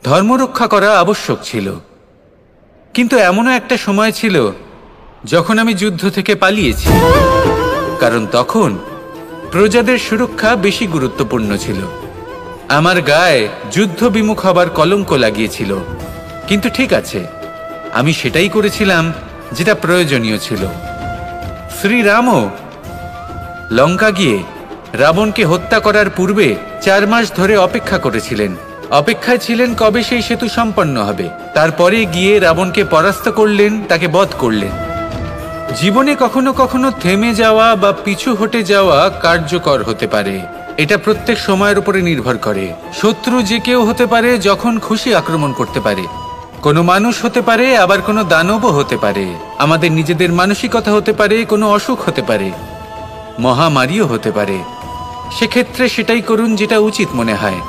ধর্মরক্ষা করা আবশ্যক ছিল। কিন্তু এমনও একটা সময় ছিল যখন আমি যুদ্ধ থেকে পালিয়েছি, কারণ তখন প্রজাদের সুরক্ষা বেশি গুরুত্বপূর্ণ ছিল। আমার গায়ে যুদ্ধ বিমুখ হবার কলঙ্ক লাগিয়েছিল, কিন্তু ঠিক আছে, আমি সেটাই করেছিলাম যেটা প্রয়োজনীয় ছিল। শ্রীরামও লঙ্কা গিয়ে রাবণকে হত্যা করার পূর্বে 4 মাস ধরে অপেক্ষা করেছিলেন। অপেক্ষায় ছিলেন কবে সেই সেতু সম্পন্ন হবে। তারপরে গিয়ে রাবণকে পরাস্ত করলেন, তাকে বধ করলেন। জীবনে কখনো কখনো থেমে যাওয়া বা পিছু হটে যাওয়া কার্যকর হতে পারে। এটা প্রত্যেক সময়ের উপরে নির্ভর করে। শত্রু যে কেউ হতে পারে, যখন খুশি আক্রমণ করতে পারে। কোনো মানুষ হতে পারে, আবার কোনো দানবও হতে পারে। আমাদের নিজেদের মানসিকতা হতে পারে, কোনো অসুখ হতে পারে, মহামারীও হতে পারে। সেক্ষেত্রে সেটাই করুন যেটা উচিত মনে হয়।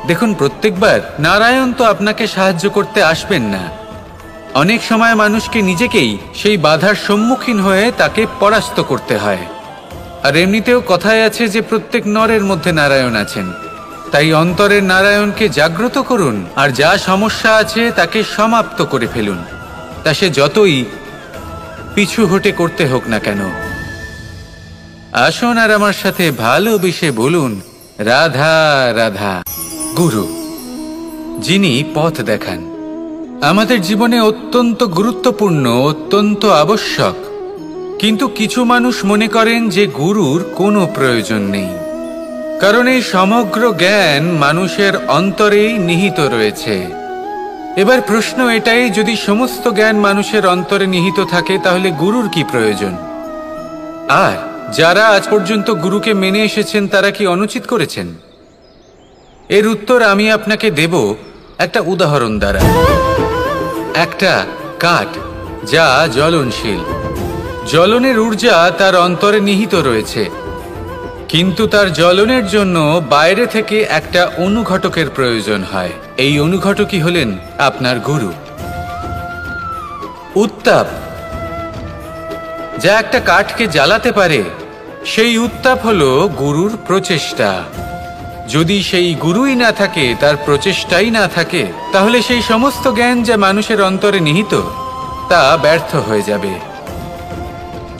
দেখুন, প্রত্যেকবার নারায়ণ তো আপনাকে সাহায্য করতে আসবেন না। অনেক সময় মানুষকে নিজেকেই সেই বাধার সম্মুখীন হয়ে তাকে পরাস্ত করতে হয়। আর এমনিতেও কথায় আছে যে প্রত্যেক নরের মধ্যে নারায়ণ আছেন। তাই অন্তরের নারায়ণকে জাগ্রত করুন, আর যা সমস্যা আছে তাকে সমাপ্ত করে ফেলুন, তা সে যতই পিছু হটে করতে হোক না কেন। আসুন আর আমার সাথে ভালোবেসে বলুন, রাধা রাধা। গুরু, যিনি পথ দেখান, আমাদের জীবনে অত্যন্ত গুরুত্বপূর্ণ, অত্যন্ত আবশ্যক। কিন্তু কিছু মানুষ মনে করেন যে গুরুর কোনো প্রয়োজন নেই, কারণ এই সমগ্র জ্ঞান মানুষের অন্তরেই নিহিত রয়েছে। এবার প্রশ্ন এটাই, যদি সমস্ত জ্ঞান মানুষের অন্তরে নিহিত থাকে, তাহলে গুরুর কি প্রয়োজন? আর যারা আজ পর্যন্ত গুরুকে মেনে এসেছেন, তারা কি অনুচিত করেছেন? এর উত্তর আমি আপনাকে দেব একটা উদাহরণ দ্বারা। একটা কাঠ যা জ্বলনশীল, জ্বলনের ঊর্জা তার অন্তরে নিহিত রয়েছে, কিন্তু তার জ্বলনের জন্য বাইরে থেকে একটা অনুঘটকের প্রয়োজন হয়। এই অনুঘটকই হলেন আপনার গুরু। উত্তাপ যা একটা কাঠকে জ্বালাতে পারে, সেই উত্তাপ হলো গুরুর প্রচেষ্টা। যদি সেই গুরুই না থাকে, তার প্রচেষ্টাই না থাকে, তাহলে সেই সমস্ত জ্ঞান যা মানুষের অন্তরে নিহিত, তা ব্যর্থ হয়ে যাবে।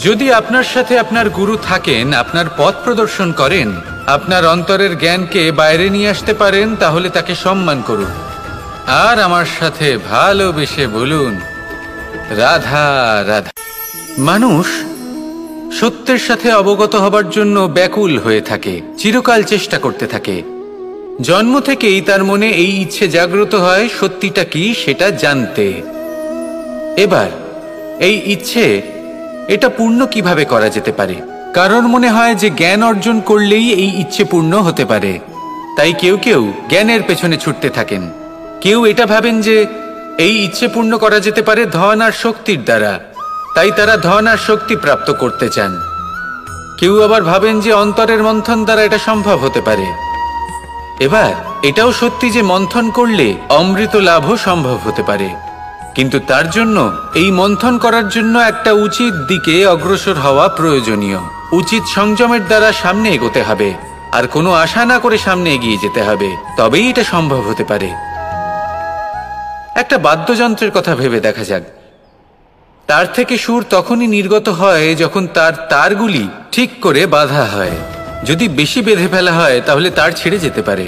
যদি আপনার সাথে আপনার গুরু থাকেন, আপনার পথ প্রদর্শন করেন, আপনার অন্তরের জ্ঞানকে বাইরে নিয়ে আসতে পারেন, তাহলে তাকে সম্মান করুন। আর আমার সাথে ভালোবেসে বলুন, রাধা রাধা। মানুষ সত্যের সাথে অবগত হবার জন্য ব্যাকুল হয়ে থাকে, চিরকাল চেষ্টা করতে থাকে। জন্ম থেকেই তার মনে এই ইচ্ছে জাগ্রত হয় সত্যিটা কি সেটা জানতে। এবার এই ইচ্ছে, এটা পূর্ণ কিভাবে করা যেতে পারে? কারণ মনে হয় যে জ্ঞান অর্জন করলেই এই ইচ্ছে পূর্ণ হতে পারে। তাই কেউ কেউ জ্ঞানের পেছনে ছুটতে থাকেন। কেউ এটা ভাবেন যে এই ইচ্ছে পূর্ণ করা যেতে পারে ধন আর শক্তির দ্বারা, তাই তারা ধন আর শক্তি প্রাপ্ত করতে চান। কেউ আবার ভাবেন যে অন্তরের মন্থন দ্বারা এটা সম্ভব হতে পারে। এবার এটাও সত্যি যে মন্থন করলে অমৃত লাভও সম্ভব হতে পারে, কিন্তু তার জন্য এই মন্থন করার জন্য একটা উচিত দিকে অগ্রসর হওয়া প্রয়োজনীয়। উচিত সংযমের দ্বারা সামনে এগোতে হবে, আর কোনো আশা না করে সামনে এগিয়ে যেতে হবে, তবেই এটা সম্ভব হতে পারে। একটা বাদ্যযন্ত্রের কথা ভেবে দেখা যাক। তার থেকে সুর তখনই নির্গত হয় যখন তার তারগুলি ঠিক করে বাঁধা হয়। যদি বেশি বেঁধে ফেলা হয় তাহলে তার ছিঁড়ে যেতে পারে,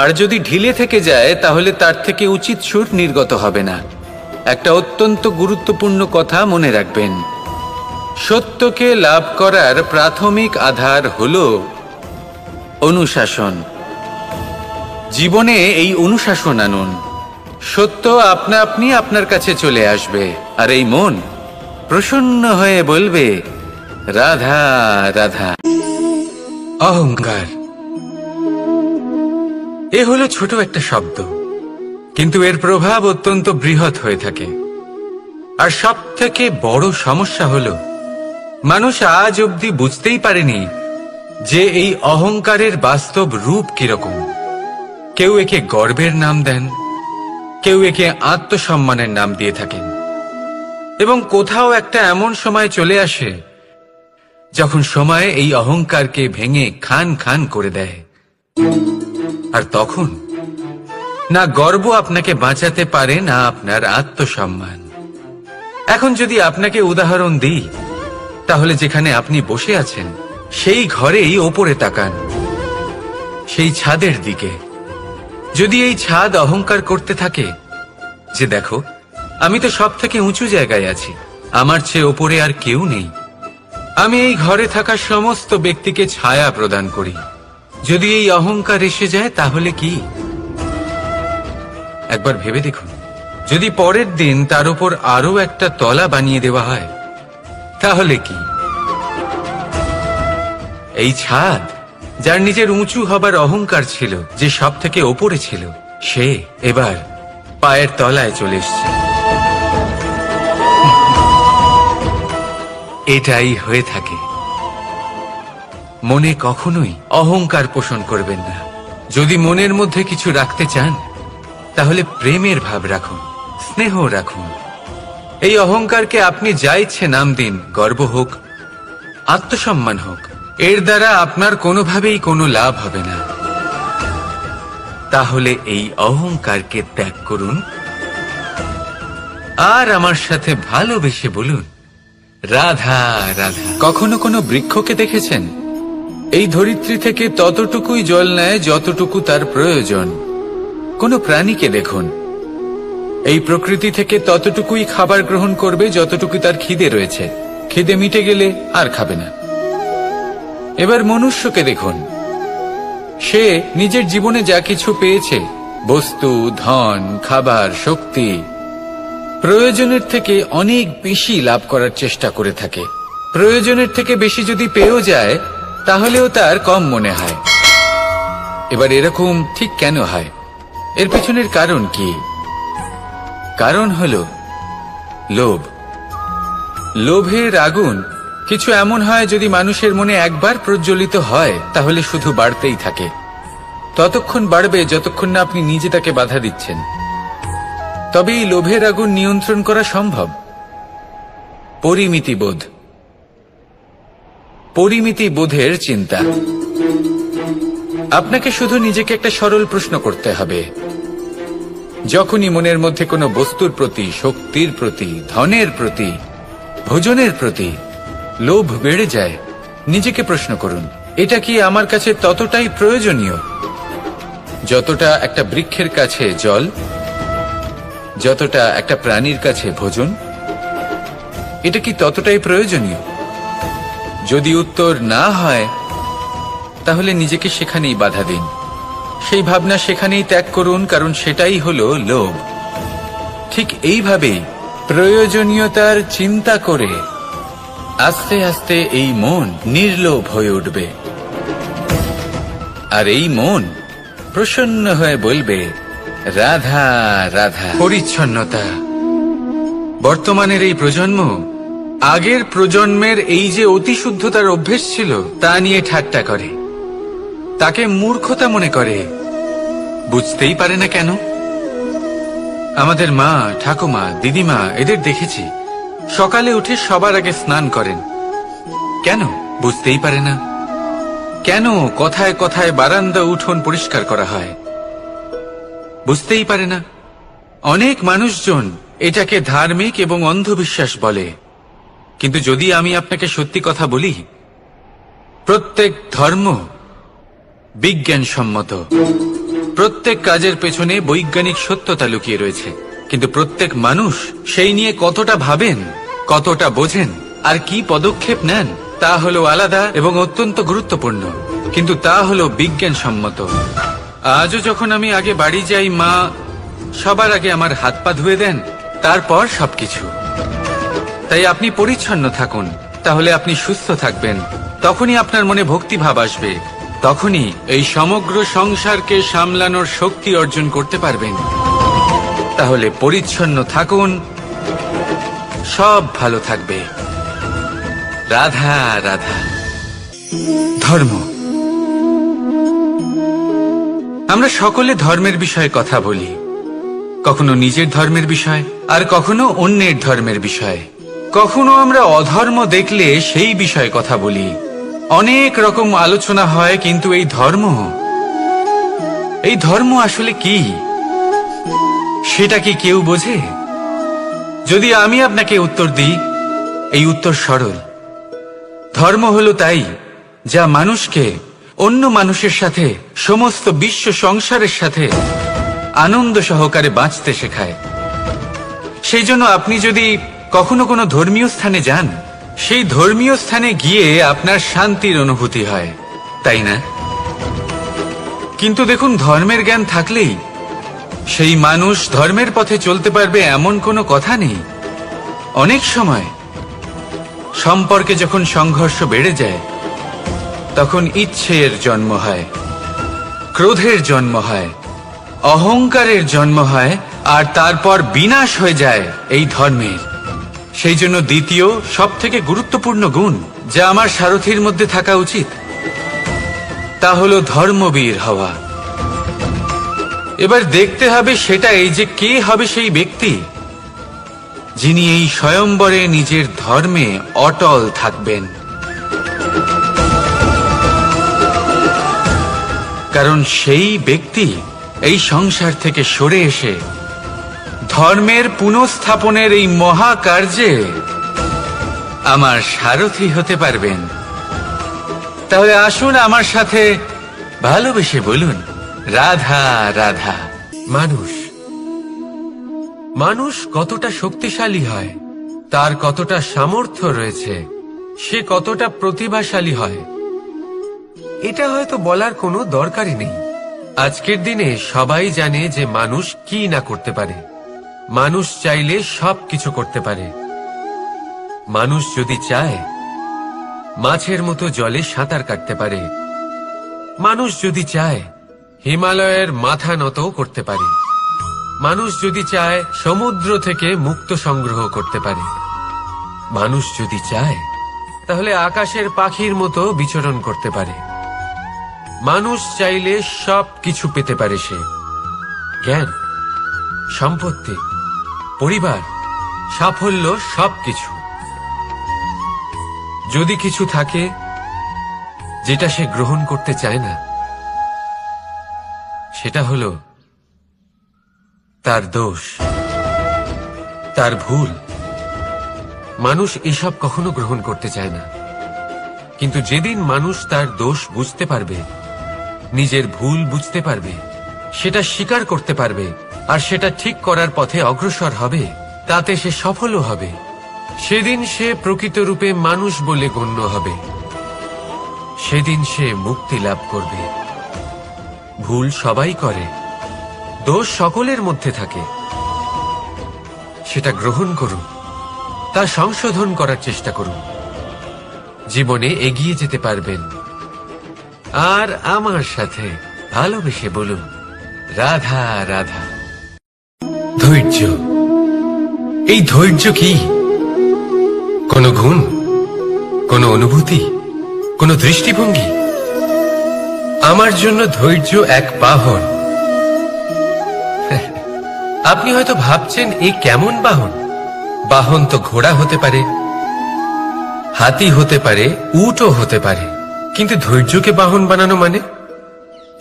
আর যদি ঢিলে থেকে যায় তাহলে তার থেকে উচিত সুর নির্গত হবে না। একটা অত্যন্ত গুরুত্বপূর্ণ কথা মনে রাখবেন, সত্যকে লাভ করার প্রাথমিক আধার হল অনুশাসন। জীবনে এই অনুশাসন আনুন, সত্য আপনা আপনি আপনার কাছে চলে আসবে, আর এই মন প্রসন্ন হয়ে বলবে, রাধা রাধা। অহংকার এ হলো ছোট একটা শব্দ, কিন্তু এর প্রভাব অত্যন্ত বৃহৎ হয়ে থাকে। আর সব থেকে বড় সমস্যা হলো, মানুষ আজ অবধি বুঝতেই পারেনি যে এই অহংকারের বাস্তব রূপ কিরকম। কেউ একে গর্বের নাম দেন, কেউ একে আত্মসম্মানের নাম দিয়ে থাকেন, এবং কোথাও একটা এমন সময় চলে আসে যখন সময় এই অহংকারকে ভেঙে খান খান করে দেয়। আর তখন না গর্ব আপনাকে বাঁচাতে পারে, না আপনার আত্মসম্মান। এখন যদি আপনাকে উদাহরণ দিই, তাহলে যেখানে আপনি বসে আছেন সেই ঘরেই ওপরে তাকান, সেই ছাদের দিকে। যদি এই ছাদ অহংকার করতে থাকে যে দেখো আমি তো সব থেকে উঁচু জায়গায় আছি, আমার চেয়ে ওপরে আর কেউ নেই, আমি এই ঘরে থাকা সমস্ত ব্যক্তিকে ছায়া প্রদান করি, যদি এই অহংকার এসে যায় তাহলে কি? একবার ভেবে দেখুন, যদি পরের দিন তার উপর আরো একটা তলা বানিয়ে দেওয়া হয় তাহলে কি? এই ছাদ যার নিজের উঁচু হবার অহংকার ছিল, যে সব থেকে ওপরে ছিল, সে এবার পায়ের তলায় চলে এসছে। এটাই হয়ে থাকে। মনে কখনোই অহংকার পোষণ করবেন না। যদি মনের মধ্যে কিছু রাখতে চান তাহলে প্রেমের ভাব রাখুন, স্নেহ রাখুন। এই অহংকারকে আপনি যা ইচ্ছে নাম দিন, গর্ব হোক, আত্মসম্মান হোক, এর দ্বারা আপনার কোনোভাবেই কোনো লাভ হবে না। তাহলে এই অহংকারকে ত্যাগ করুন আর আমার সাথে ভালোবেসে বলুন, রাধা রাধা। কখনো কোনো বৃক্ষকে দেখেছেন? এই ধরিত্রী থেকে ততটুকুই জল নেয় যতটুকু তার প্রয়োজন। কোনো প্রাণীকে দেখুন, এই প্রকৃতি থেকে ততটুকুই খাবার গ্রহণ করবে যতটুকু তার খিদে রয়েছে, খিদে মিটে গেলে আর খাবে না। এবার মনুষ্যকে দেখুন, সে নিজের জীবনে যা কিছু পেয়েছে, বস্তু, ধন, খাবার, শক্তি, প্রয়োজনের থেকে অনেক বেশি লাভ করার চেষ্টা করে থাকে। প্রয়োজনের থেকে বেশি যদি পেয়েও যায় তাহলেও তার কম মনে হয়। এবার এরকম ঠিক কেন হয়? এর পেছনের কারণ কি? কারণ হলো লোভ। লোভের আগুন কিছু এমন হয়, যদি মানুষের মনে একবার প্রজ্বলিত হয় তাহলে শুধু বাড়তেই থাকে। ততক্ষণ বাড়বে যতক্ষণ না আপনি নিজে তাকে বাধা দিচ্ছেন। তবে এই লোভের আগুন নিয়ন্ত্রণ করা সম্ভব। পরিমিতিবোধ, পরিমিতিবোধের চিন্তা। আপনাকে শুধু নিজেকে একটা সরল প্রশ্ন করতে হবে। যখনই মনের মধ্যে কোনো বস্তুর প্রতি, শক্তির প্রতি, ধনের প্রতি, ভোজনের প্রতি লোভ বেড়ে যায়, নিজেকে প্রশ্ন করুন, এটা কি আমার কাছে ততটাই প্রয়োজনীয় যতটা একটা বৃক্ষের কাছে জল, যতটা একটা প্রাণীর কাছে ভোজন? এটা কি ততটাই প্রয়োজনীয়? যদি উত্তর না হয় তাহলে নিজেকে সেখানেই বাধা দিন, সেই ভাবনা সেখানেই ত্যাগ করুন, কারণ সেটাই হলো লোভ। ঠিক এইভাবেই প্রয়োজনীয়তার চিন্তা করে আস্তে আস্তে এই মন নির্লোভ হয়ে উঠবে, আর এই মন প্রসন্ন হয়ে বলবে, রাধা রাধা। পরিচ্ছন্নতা। বর্তমানের এই প্রজন্ম আগের প্রজন্মের এই যে অতিশুদ্ধতার অভ্যেস ছিল তা নিয়ে ঠাট্টা করে, তাকে মূর্খতা মনে করে। বুঝতেই পারে না কেন? আমাদের মা, ঠাকুমা, দিদিমা, এদের দেখেছি সকালে উঠে সবার আগে স্নান করেন। কেন? বুঝতেই পারে না। কেন কথায় কথায় বারান্দা, উঠোন পরিষ্কার করা হয়? বুঝতেই পারে না। অনেক মানুষজন এটাকে ধার্মিক এবং অন্ধবিশ্বাস বলে, কিন্তু যদি আমি আপনাকে সত্যি কথা বলি, প্রত্যেক ধর্ম বিজ্ঞানসম্মত। প্রত্যেক কাজের পেছনে বৈজ্ঞানিক সত্যতা লুকিয়ে রয়েছে, কিন্তু প্রত্যেক মানুষ সেই নিয়ে কতটা ভাবেন, কতটা বোঝেন আর কি পদক্ষেপ নেন তা হলো আলাদা এবং অত্যন্ত গুরুত্বপূর্ণ, কিন্তু তা হলো বিজ্ঞানসম্মত। আজও যখন আমি আগে বাড়ি যাই, মা সবার আগে আমার হাত পা ধুয়ে দেন, তারপর সবকিছু। তাই আপনি পরিচ্ছন্ন থাকুন, তাহলে আপনি সুস্থ থাকবেন। তখনই আপনার মনে ভক্তিভাব আসবে, তখনই এই সমগ্র সংসারকে সামলানোর শক্তি অর্জন করতে পারবেন। তাহলে পরিচ্ছন্ন থাকুন, সব ভালো থাকবে। রাধা রাধা। ধর্ম। আমরা সকলে ধর্মের বিষয়ে কথা বলি, কখনো নিজের ধর্মের বিষয় আর কখনো অন্যের ধর্মের বিষয়ে। কখনো আমরা অধর্ম দেখলে সেই বিষয়ে কথা বলি। অনেক রকম আলোচনা হয়, কিন্তু এই ধর্ম আসলে কি, সেটা কি কেউ বোঝে? যদি আমি আপনাকে উত্তর দিই, এই উত্তর সরল। ধর্ম হলো তাই যা মানুষকে অন্য মানুষের সাথে, সমস্ত বিশ্ব সংসারের সাথে আনন্দ সহকারে বাঁচতে শেখায়। সেই জন্য আপনি যদি কখনো কোনো ধর্মীয় স্থানে যান, সেই ধর্মীয় স্থানে গিয়ে আপনার শান্তির অনুভূতি হয়, তাই না? কিন্তু দেখুন, ধর্মের জ্ঞান থাকলেই সেই মানুষ ধর্মের পথে চলতে পারবে এমন কোনো কথা নেই। অনেক সময় সম্পর্কে যখন সংঘর্ষ বেড়ে যায়, তখন ইচ্ছের জন্ম হয়, ক্রোধের জন্ম হয়, অহংকারের জন্ম হয়, আর তারপর বিনাশ হয়ে যায় এই ধর্মের। সেই জন্য দ্বিতীয় সবথেকে গুরুত্বপূর্ণ গুণ যা আমার সারথীর মধ্যে থাকা উচিত, তা হলো ধর্মবীর হওয়া। এবার দেখতে হবে সেটাই যে কে হবে সেই ব্যক্তি যিনি এই স্বয়ম্বরে নিজের ধর্মে অটল থাকবেন। কারণ সেই ব্যক্তি এই সংসার থেকে সরে এসে ধর্মের পুনঃস্থাপনের এই মহাকার্যে আমার সারথি হতে পারবেন। তাহলে আসুন আমার সাথে ভালোবেসে বলুন, রাধা রাধা। মানুষ কতটা শক্তিশালী হয়, তার কতটা সামর্থ্য রয়েছে, সে কতটা প্রতিভাশালী হয়, এটা হয়তো বলার কোনো দরকারই নেই। আজকের দিনে সবাই জানে যে মানুষ কি না করতে পারে। মানুষ চাইলে সবকিছু করতে পারে। মানুষ যদি চায় মাছের মতো জলে সাঁতার কাটতে পারে। মানুষ যদি চায় হিমালয়ের মাথা নতও করতে পারে। মানুষ যদি চায় সমুদ্র থেকে মুক্ত সংগ্রহ করতে পারে। মানুষ যদি চায় তাহলে আকাশের পাখির মতো বিচরণ করতে পারে। মানুষ চাইলে সব কিছু পেতে পারে সে। জ্ঞান, সম্পত্তি, পরিবার, সাফল্য, সবকিছু। যদি কিছু থাকে যেটা সে গ্রহণ করতে চায় না, সেটা হলো তার দোষ, তার ভুল। মানুষ এসব কখনো গ্রহণ করতে চায় না। কিন্তু যেদিন মানুষ তার দোষ বুঝতে পারবে, নিজের ভুল বুঝতে পারবে, সেটা স্বীকার করতে পারবে, আর সেটা ঠিক করার পথে অগ্রসর হবে, তাতে সে সফলও হবে, সেদিন সে প্রকৃত রূপে মানুষ বলে গণ্য হবে। সেদিন সে মুক্তি লাভ করবে। ভুল সবাই করে, দোষ সকলের মধ্যে থাকে। সেটা গ্রহণ করুন, তা সংশোধন করার চেষ্টা করুন। জীবনে এগিয়ে যেতে পারবেন। আর আমার সাথে ভালোবেসে বলুন, রাধা রাধা। ধৈর্য, এই ধৈর্য কি কোনো গুণ, কোনো অনুভূতি, কোনো দৃষ্টিভঙ্গি? আমার জন্য ধৈর্য এক বাহন। আপনি হয়তো ভাবছেন, এ কেমন বাহন? বাহন তো ঘোড়া হতে পারে, হাতি হতে পারে, উটও হতে পারে, কিন্তু ধৈর্যকে বাহন বানানো মানে?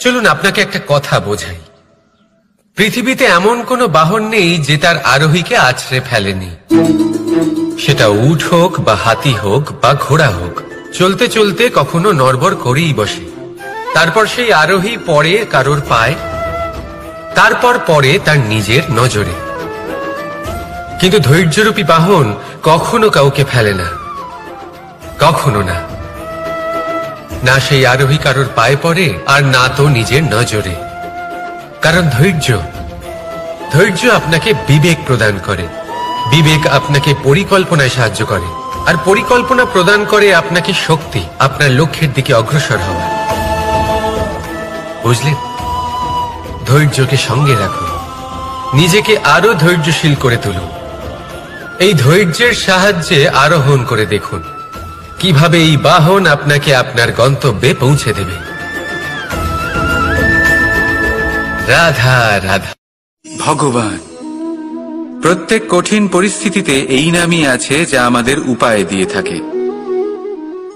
চলুন আপনাকে একটা কথা বোঝাই। পৃথিবীতে এমন কোনো বাহন নেই যে তার আরোহীকে আছড়ে ফেলেনি। সেটা উট হোক বা হাতি হোক বা ঘোড়া হোক, চলতে চলতে কখনো নড়বড় করেই বসে। তারপর সেই আরোহী পড়ে কারোর পায়, তারপর পড়ে তার নিজের নজরে। কিন্তু ধৈর্যরূপী বাহন কখনো কাউকে ফেলে না, কখনো না। না সেই আরোহী কারোর পায়ে পড়ে, আর না তো নিজের নজরে। কারণ ধৈর্য আপনাকে বিবেক প্রদান করে। বিবেক আপনাকে পরিকল্পনায় সাহায্য করে, আর পরিকল্পনা প্রদান করে আপনাকে শক্তি, আপনার লক্ষ্যের দিকে অগ্রসর হওয়া। বুঝলেন? ধৈর্যকে সঙ্গে রাখুন, নিজেকে আরো ধৈর্যশীল করে তুলুন। এই ধৈর্যের সাহায্যে আরোহণ করে দেখুন কিভাবে এই বাহন আপনাকে আপনার গন্তব্যে পৌঁছে দেবে। রাধা রাধা। ভগবান প্রত্যেক কঠিন পরিস্থিতিতে এই নামই আছে যা আমাদের উপায় দিয়ে থাকে।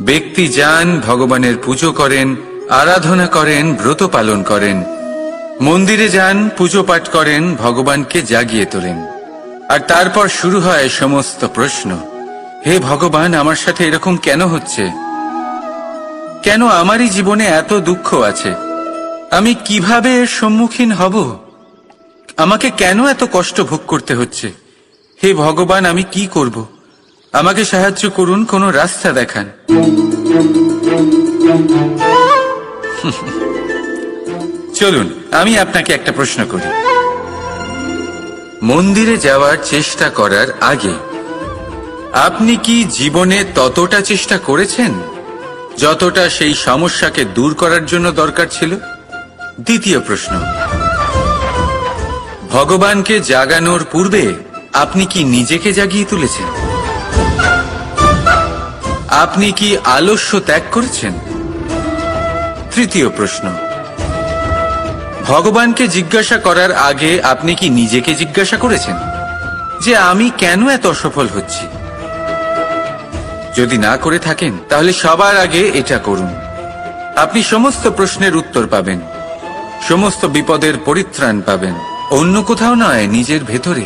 ব্যক্তি যান, ভগবানের পুজো করেন, আরাধনা করেন, ব্রত পালন করেন, মন্দিরে যান, পুজো পাঠ করেন, ভগবানকে জাগিয়ে তোলেন। আর তারপর শুরু হয় সমস্ত প্রশ্ন। হে ভগবান, আমার সাথে এরকম কেন হচ্ছে? কেন আমারই জীবনে এত দুঃখ আছে? আমি কিভাবে এর সম্মুখীন হব? আমাকে কেন এত কষ্ট ভোগ করতে হচ্ছে? হে ভগবান, আমি কি করব? আমাকে সাহায্য করুন, কোনো রাস্তা দেখান। চলুন আমি আপনাকে একটা প্রশ্ন করি। মন্দিরে যাওয়ার চেষ্টা করার আগে আপনি কি জীবনে ততটা চেষ্টা করেছেন যতটা সেই সমস্যাকে দূর করার জন্য দরকার ছিল? দ্বিতীয় প্রশ্ন, ভগবানকে জাগানোর পূর্বে আপনি কি নিজেকে জাগিয়ে তুলেছেন? আপনি কি আলস্য ত্যাগ করেছেন? তৃতীয় প্রশ্ন, ভগবানকে জিজ্ঞাসা করার আগে আপনি কি নিজেকে জিজ্ঞাসা করেছেন যে আমি কেন এত অসফল হচ্ছি? যদি না করে থাকেন তাহলে সবার আগে এটা করুন। আপনি সমস্ত প্রশ্নের উত্তর পাবেন, সমস্ত বিপদের পরিত্রাণ পাবেন। অন্য কোথাও নয়, নিজের ভেতরে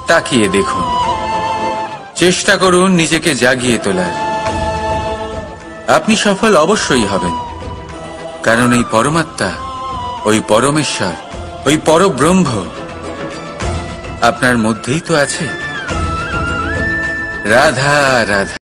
তাকিয়ে দেখুন। চেষ্টা করুন নিজেকে জাগিয়ে তোলার। আপনি সফল অবশ্যই হবেন, কারণ এই পরমাত্মা, ওই পরমেশ্বর, ওই পরব্রহ্ম আপনার মধ্যেই তো আছে। রাধা রাধা।